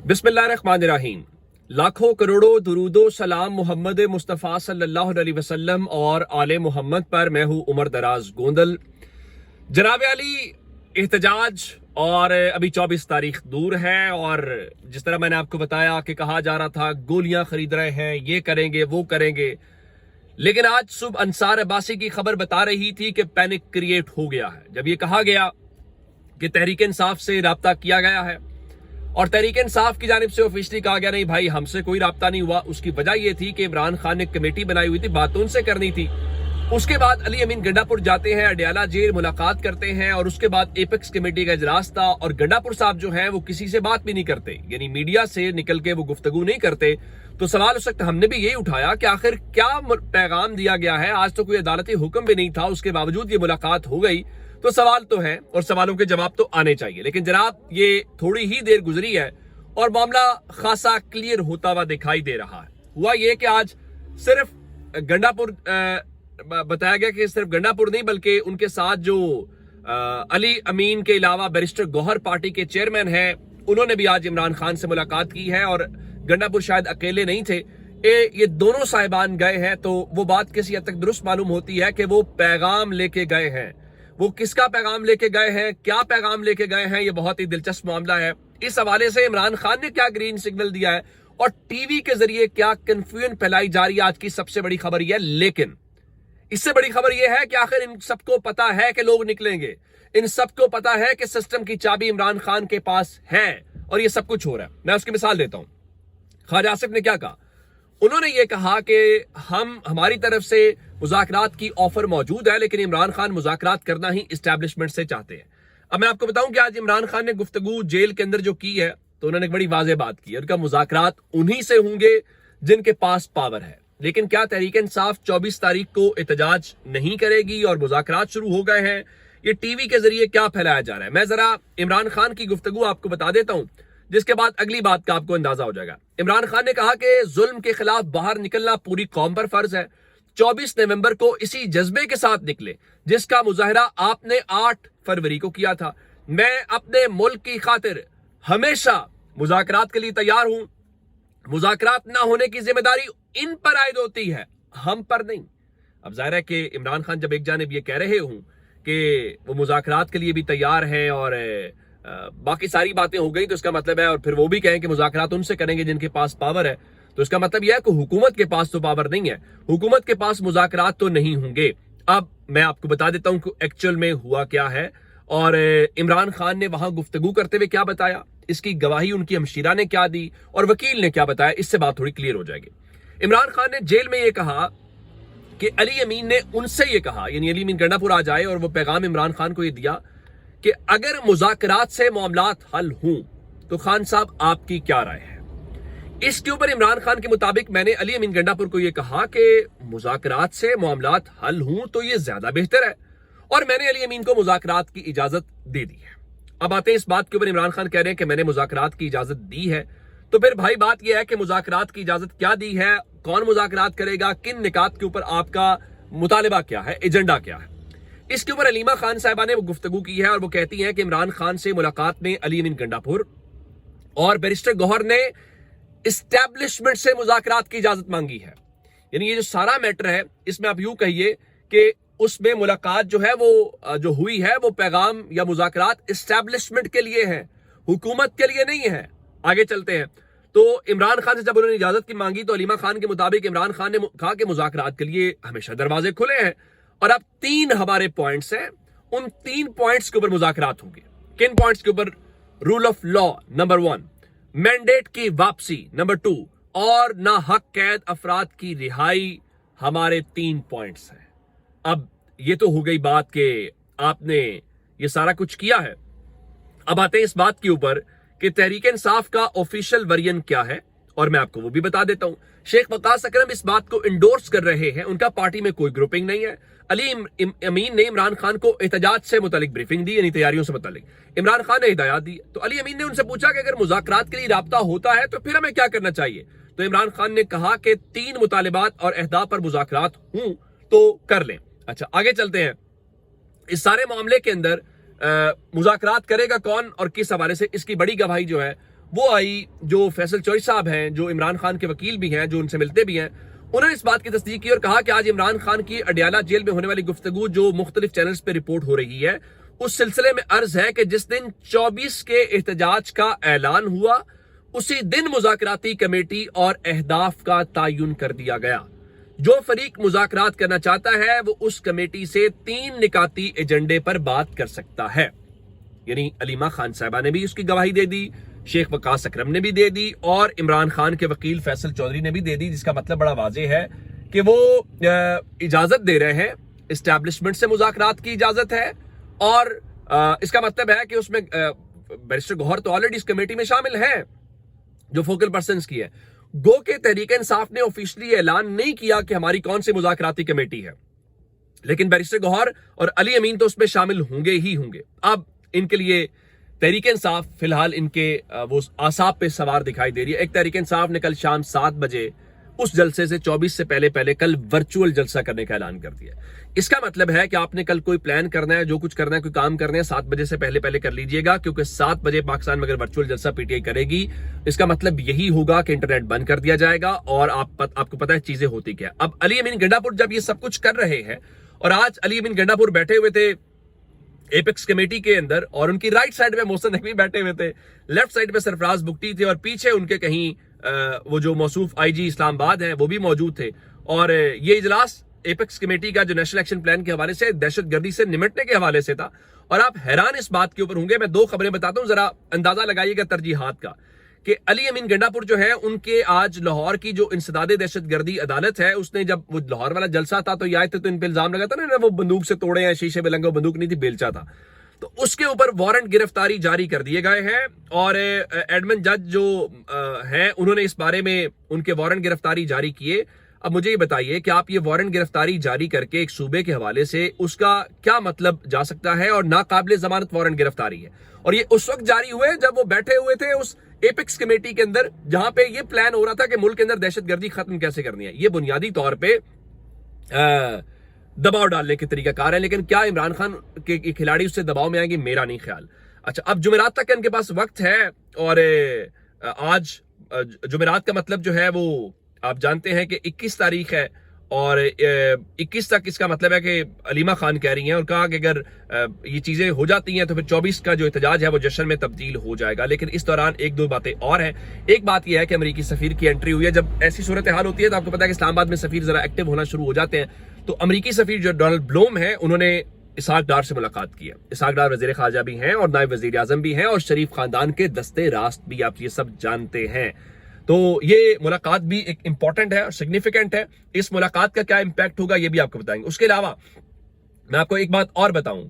बिस्मिल्लाहिर्रहमानिर्रहीम। लाखों करोड़ों दुरूदो सलाम मोहम्मद मुस्तफ़ा सल्लल्लाहु अलैहि वसल्लम और आले मोहम्मद पर। मैं हूँ उमर दराज गोंदल। जनाब अली, एहतजाज और अभी 24 तारीख दूर है, और जिस तरह मैंने आपको बताया कि कहा जा रहा था गोलियां खरीद रहे हैं, ये करेंगे वो करेंगे, लेकिन आज सुबह अंसार अब्बासी की खबर बता रही थी कि पैनिक क्रिएट हो गया है जब ये कहा गया कि तहरीक इंसाफ से राब्ता किया गया है, और तहरीक इंसाफ की जानिब से ऑफिशियली कहा गया नहीं भाई हमसे कोई राब्ता नहीं हुआ। उसकी वजह यह थी कि इमरान खान ने कमेटी बनाई हुई थी, बात उनसे करनी थी। उसके बाद अली अमीन गंडापुर जाते हैं, अडयाला जेल मुलाकात करते हैं, और उसके बाद एपेक्स कमेटी का इजलास था, और गंडापुर साहब जो हैं वो किसी से बात भी नहीं करते, यानी मीडिया से निकल के वो गुफ्तगू नहीं करते। तो सवाल उस वक्त हमने भी यही उठाया कि आखिर क्या पैगाम दिया गया है। आज तो कोई अदालती हुक्म भी नहीं था, उसके बावजूद ये मुलाकात हो गई, तो सवाल तो है और सवालों के जवाब तो आने चाहिए। लेकिन जनाब ये थोड़ी ही देर गुजरी है और मामला खासा क्लियर होता हुआ दिखाई दे रहा है। हुआ ये कि आज सिर्फ गंडापुर बताया गया कि सिर्फ गंडापुर नहीं बल्कि उनके साथ जो अली अमीन के अलावा बैरिस्टर गौहर पार्टी के चेयरमैन हैं, उन्होंने भी आज इमरान खान से मुलाकात की है, और गंडापुर शायद अकेले नहीं थे, ये दोनों साहिबान गए हैं। तो वो बात किसी हद तक दुरुस्त मालूम होती है कि वो पैगाम लेके गए हैं। वो किसका पैगाम लेके गए हैं, क्या पैगाम लेके गए हैं, ये बहुत ही दिलचस्प मामला है। इस हवाले से इमरान खान ने क्या ग्रीन सिग्नल दिया है और टीवी के जरिए क्या कंफ्यूजन फैलाई जा रही है, आज की सबसे बड़ी खबर यह है। लेकिन इससे बड़ी खबर यह है कि आखिर इन सबको पता है कि लोग निकलेंगे, इन सबको पता है कि सिस्टम की चाबी इमरान खान के पास है, और ये सब कुछ हो रहा है। मैं उसकी मिसाल देता हूं। ख्वाजा आसिफ ने क्या कहा, उन्होंने ये कहा कि हमारी तरफ से मुज़ाकरात की ऑफर मौजूद है, लेकिन इमरान खान मुज़ाकरात करना ही इस्टेब्लिशमेंट से चाहते हैं। अब मैं आपको बताऊं कि आज इमरान खान ने गुफ्तगू जेल के अंदर जो की है, तो उन्होंने एक बड़ी वाज़ेह बात की, उनका मुज़ाकरात उन्हीं से होंगे जिनके पास पावर है। लेकिन क्या तहरीक इंसाफ 24 तारीख को एहतजाज नहीं करेगी और मुज़ाकरात शुरू हो गए हैं? ये टीवी के जरिए क्या फैलाया जा रहा है। मैं जरा इमरान खान की गुफ्तगू आपको बता देता हूं, जिसके बाद अगली बात का आपको अंदाजा हो जाएगा। इमरान खान ने कहा कि जुल्म के खिलाफ बाहर निकलना पूरी कौम पर फर्ज है। 24 नवंबर को इसी जज्बे के साथ निकले जिसका मुजाहरा आपने 8 फरवरी को किया था। मैं अपने मुल्क की खातिर हमेशा मुज़ाकरात के लिए तैयार हूं। मुज़ाकरात ना होने की जिम्मेदारी इन पर आयद होती है, हम पर नहीं। अब जाहिर है कि इमरान खान जब एक जानिब ये कह रहे हूं कि वो मुज़ाकरात के लिए भी तैयार हैं और बाकी सारी बातें हो गई, तो इसका मतलब है, और फिर वो भी कहें कि मुज़ाकरात उनसे करेंगे जिनके पास पावर है, तो इसका मतलब यह है कि हुकूमत के पास तो पावर नहीं है, हुकूमत के पास मुज़ाकरात तो नहीं होंगे। अब मैं आपको बता देता हूं कि एक्चुअल में हुआ क्या है, और इमरान खान ने वहां गुफ्तगू करते हुए क्या बताया, इसकी गवाही उनकी हमशीरा ने क्या दी और वकील ने क्या बताया, इससे बात थोड़ी क्लियर हो जाएगी। इमरान खान ने जेल में यह कहा कि अली अमीन ने उनसे यह कहा, यानी अली अमीन गंडापुर आ जाए, और वो पैगाम इमरान खान को यह दिया कि अगर मुज़ाकरात से मामलात हल हों तो खान साहब आपकी क्या राय है। इसके ऊपर इमरान खान के मुताबिक मैंने अली अमीन गंडापुर को यह कहा कि मुज़ाकरात से मामलात हल हों तो यह ज्यादा बेहतर है, और मैंने अली अमीन को मुज़ाकरात की इजाजत दे दी है। अब आते हैं इस बात के ऊपर, इमरान खान कह रहे हैं कि मैंने मुज़ाकरात की इजाजत दी है, तो फिर भाई बात यह है कि मुज़ाकरात की इजाजत क्या दी है, कौन मुज़ाकरात करेगा, किन निकात के ऊपर आपका मुतालिबा क्या है, एजेंडा क्या है। इसके ऊपर अलीमा खान साहिबा ने वो गुफ्तगू की है, और वो कहती हैं कि इमरान खान से मुलाकात में अली अमीन गंडापुर और बैरिस्टर गौहर ने इस्टेब्लिशमेंट से मुज़ाकरात की इजाजत मांगी है। यानी ये जो सारा मैटर है, इसमें आप यूं कहिए कि उसमें मुलाकात जो है वो जो हुई है वो पैगाम या मुज़ाकरात इस्टेब्लिशमेंट के लिए है, हुकूमत के लिए नहीं है। आगे चलते हैं। तो इमरान खान से जब उन्होंने इजाजत की मांगी, तो अलीमा खान के मुताबिक इमरान खान ने कहा कि मुज़ाकरात के लिए हमेशा दरवाजे खुले हैं, और अब 3 हमारे पॉइंट्स हैं, उन 3 पॉइंट्स के ऊपर मुज़ाकरात होंगे। किन पॉइंट्स के ऊपर? Rule of law number 1, mandate की वापसी नंबर 2, और ना हक कैद अफराद की रिहाई। हमारे 3 पॉइंट्स हैं। अब ये तो हो गई बात कि आपने ये सारा कुछ किया है। अब आते हैं इस बात के ऊपर कि तहरीक इंसाफ का ऑफिशियल वर्जन क्या है, और मैं आपको वो भी बता देता हूं। शेख वकास अकरम इस बात को इंडोर्स कर रहे हैं, उनका पार्टी में कोई ग्रुपिंग नहीं है। अली अमीन ने इमरान खान को एहतजाज से मुतालिक ब्रीफिंग दी, यानी तैयारियों से मुतालिक इमरान खान ने हिदायत दी। तो अली अमीन ने उनसे पूछा कि अगर मुज़ाकरात के लिए राब्ता होता है तो फिर हमें क्या करना चाहिए। तो इमरान खान ने कहा कि 3 मुतालिबात और अहदाफ पर मुज़ाकरात हों तो कर लें। अच्छा, आगे चलते हैं। इस सारे मामले के अंदर मुज़ाकरात करेगा कौन और किस हवाले से, इसकी बड़ी गवाही जो है وہ آئی جو فیصل چوہدری صاحب ہیں, جو عمران خان کے وکیل بھی ہیں, جو ان سے ملتے بھی ہیں, انہوں نے اس بات کی تصدیق کی اور کہا کہ آج عمران خان کی اڈیالہ جیل میں ہونے والی گفتگو جو مختلف چینلز پہ رپورٹ ہو رہی ہے, اس سلسلے میں عرض ہے کہ جس دن 24 کے احتجاج کا اعلان ہوا اسی دن مذاکراتی کمیٹی اور اہداف کا تعین کر دیا گیا. جو فریق مذاکرات کرنا چاہتا ہے وہ اس کمیٹی سے 3 نکاتی ایجنڈے پر بات کر سکتا ہے. یعنی علیمہ خان صاحبہ نے بھی اس کی گواہی دے دی, شیخ وقاص اکرم نے بھی دے دی, اور عمران خان کے وکیل فیصل چوہدری نے بھی دے دی, جس کا مطلب بڑا واضح ہے کہ وہ اجازت دے رہے ہیں, اسٹیبلشمنٹ سے مذاکرات کی اجازت ہے, اور اس کا مطلب ہے کہ اس میں بیرسٹر گوہر تو آلریڈی اس کمیٹی میں شامل ہیں جو فوکل پرسنز کی ہے. گو کہ تحریک انصاف نے آفیشلی اعلان نہیں کیا کہ ہماری کون سی مذاکراتی کمیٹی ہے, لیکن بیرسٹر گوہر اور علی امین تو اس میں شامل ہوں گے ہی ہوں گے. اب ان کے لیے تحریک انصاف فی الحال ان کے وہ اعصاب پہ سوار دکھائی دے رہی ہے. ایک تحریک انصاف نے کل شام 7 بجے اس جلسے سے 24 سے پہلے کل ورچوئل جلسہ کرنے کا اعلان کر دیا. اس کا مطلب ہے کہ آپ نے کل کوئی پلان کرنا ہے, جو کچھ کرنا ہے, کوئی کام کرنا ہے, 7 بجے سے پہلے کر لیجئے گا, کیونکہ 7 بجے پاکستان میں اگر ورچوئل جلسہ پی ٹی آئی کرے گی اس کا مطلب یہی ہوگا کہ انٹرنیٹ بند کر دیا جائے گا, اور آپ کو پتہ ہے چیزیں ہوتی کیا. اب علی امین گنڈا پور جب یہ سب کچھ کر رہے ہیں, اور آج علی امین گنڈا پور بیٹھے ہوئے تھے ایپیکس کمیٹی کے اندر, اور ان کی رائٹ سائڈ میں محسن نقوی بیٹھے ہوئے تھے, لیفٹ سائڈ میں سرفراز بگٹی تھے, اور پیچھے ان کے کہیں وہ جو موصوف آئی جی اسلام آباد ہیں وہ بھی موجود تھے. اور یہ اجلاس ایپیکس کمیٹی کا جو نیشنل ایکشن پلان کے حوالے سے دہشت گردی سے نمٹنے کے حوالے سے تھا. اور آپ حیران اس بات کے اوپر ہوں گے, میں 2 خبریں بتاتا ہوں, ذرا اندازہ لگائیے گا ترجیحات کا, کہ علی امین گنڈا پور جو ہے ان کے آج لاہور کی جو انسداد دہشت گردی عدالت ہے, اس نے جب وہ لاہور والا جلسہ تھا تو یہ آئے تھے تو ان پہ الزام لگا تھا نا وہ بندوق سے توڑے ہیں, شیشے پہ لگا, بندوق نہیں تھی بیلچا تھا, تو اس کے اوپر وارنٹ گرفتاری جاری کر دیے گئے ہیں. اور ایڈمن جج جو ہیں انہوں نے اس بارے میں ان کے وارنٹ گرفتاری جاری کیے. اب مجھے یہ بتائیے کہ آپ یہ وارنٹ گرفتاری جاری کر کے ایک صوبے کے حوالے سے اس کا کیا مطلب جا سکتا ہے, اور ناقابل ضمانت وارنٹ گرفتاری ہے. اور یہ اس وقت جاری ہوئے جب وہ بیٹھے ہوئے تھے اس ایپیکس کمیٹی کے اندر جہاں پہ یہ پلان ہو رہا تھا کہ ملک کے اندر دہشت گردی ختم کیسے کرنی ہے. یہ بنیادی طور پہ دباؤ ڈالنے کے طریقہ کار ہے, لیکن کیا عمران خان کے کھلاڑی اس سے دباؤ میں آئیں گے, میرا نہیں خیال. اچھا, اب جمعرات تک ان کے پاس وقت ہے, اور آج جمعرات کا مطلب جو ہے وہ آپ جانتے ہیں کہ 21 تاریخ ہے, اور 21 تک اس کا مطلب ہے کہ علیمہ خان کہہ رہی ہیں, اور کہا کہ اگر یہ چیزیں ہو جاتی ہیں تو پھر 24 کا جو احتجاج ہے وہ جشن میں تبدیل ہو جائے گا. لیکن اس دوران 1-2 باتیں اور ہیں. ایک بات یہ ہے کہ امریکی سفیر کی انٹری ہوئی ہے. جب ایسی صورتحال ہوتی ہے تو آپ کو پتا ہے کہ اسلام آباد میں سفیر ذرا ایکٹیو ہونا شروع ہو جاتے ہیں, تو امریکی سفیر جو ڈونلڈ بلوم ہیں انہوں نے اسحاق ڈار سے ملاقات کی ہے. اسحاق ڈار وزیر خارجہ بھی ہیں اور نائب وزیر اعظم بھی ہیں, اور شریف خاندان کے دستے راست بھی, آپ یہ سب جانتے ہیں. تو یہ ملاقات بھی ایک امپورٹنٹ ہے اور سگنیفیکنٹ ہے. اس ملاقات کا کیا امپیکٹ ہوگا یہ بھی آپ کو بتائیں گے. اس کے علاوہ میں آپ کو ایک بات اور بتاؤں,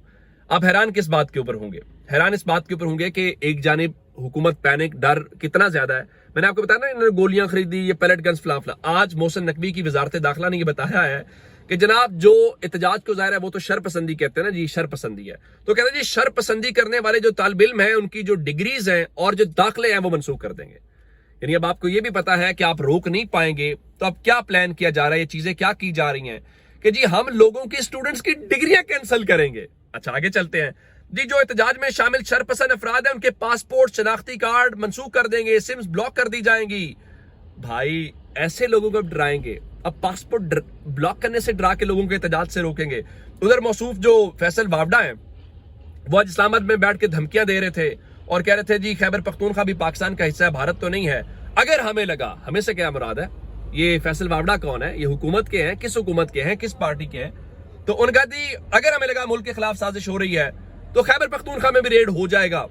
آپ حیران کس بات کے اوپر ہوں گے, حیران اس بات کے اوپر ہوں گے کہ ایک جانب حکومت پینک, ڈر کتنا زیادہ ہے. میں نے آپ کو بتایا نا انہوں نے گولیاں خریدی, یہ پیلٹ گنز فلاں فلاں. آج محسن نقوی کی وزارت داخلہ نے یہ بتایا ہے کہ جناب جو احتجاج کو ظاہر ہے وہ تو شر پسندی کہتے ہیں نا جی, شر پسندی ہے, تو کہتے ہیں جی شر پسندی کرنے والے جو طالب علم ہیں ان کی جو ڈگریز ہیں اور جو داخلے ہیں وہ منسوخ کر دیں گے. یعنی اب آپ کو یہ بھی پتا ہے کہ آپ روک نہیں پائیں گے, تو اب کیا پلان کیا جا رہا ہے, یہ چیزیں کیا کی جا رہی ہیں کہ جی ہم لوگوں کی اسٹوڈنٹس کی ڈگریاں کینسل کریں گے. اچھا آگے چلتے ہیں جی. جو احتجاج میں شامل شرپسند افراد ہیں ان کے پاسپورٹ, شناختی کارڈ منسوخ کر دیں گے, سمز بلاک کر دی جائیں گی. بھائی ایسے لوگوں کو اب ڈرائیں گے, اب پاسپورٹ بلاک کرنے سے ڈرا کے لوگوں کے احتجاج سے روکیں گے. ادھر موصوف جو فیصل واوڈا ہیں وہ آج اسلام آباد میں بیٹھ کے دھمکیاں دے رہے تھے اور کہہ رہے تھے جی خیبر پختونخوا بھی پاکستان کا حصہ ہے, بھارت تو نہیں ہے. اگر ہمیں لگا, ہمیں سے کیا مراد ہے, یہ فیصل واوڈا کون ہے, یہ حکومت کے ہیں, کس حکومت کے ہیں, کس پارٹی کے ہیں, تو ان کا دی اگر ہمیں لگا ملک کے خلاف سازش ہو رہی ہے تو خیبر پختونخوا میں بھی ریڈ ہو جائے گا.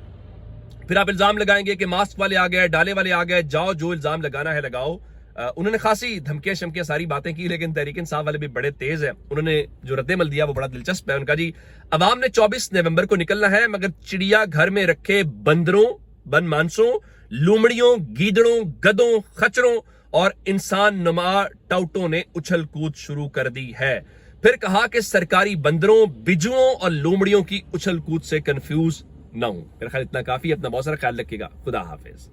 پھر آپ الزام لگائیں گے کہ ماسک والے آ گئے, ڈالے والے آ گئے, جاؤ جو الزام لگانا ہے لگاؤ. انہوں نے خاصی دھمکیاں شمکیاں ساری باتیں کی, لیکن تحریک انصاف والے بھی بڑے تیز ہیں. انہوں نے جو رد عمل دیا وہ بڑا دلچسپ ہے. ان کا جی عوام نے 24 نومبر کو نکلنا ہے, مگر چڑیا گھر میں رکھے بندروں, بن مانسوں, لومڑیوں, گیدڑوں, گدوں, خچروں اور انسان نما ٹاؤٹوں نے اچھل کود شروع کر دی ہے. پھر کہا کہ سرکاری بندروں, بجوؤں اور لومڑیوں کی اچھل کود سے کنفیوز نہ ہوں. میرا خیال اتنا کافی. اپنا بہت سارا خیال رکھیے گا. خدا حافظ.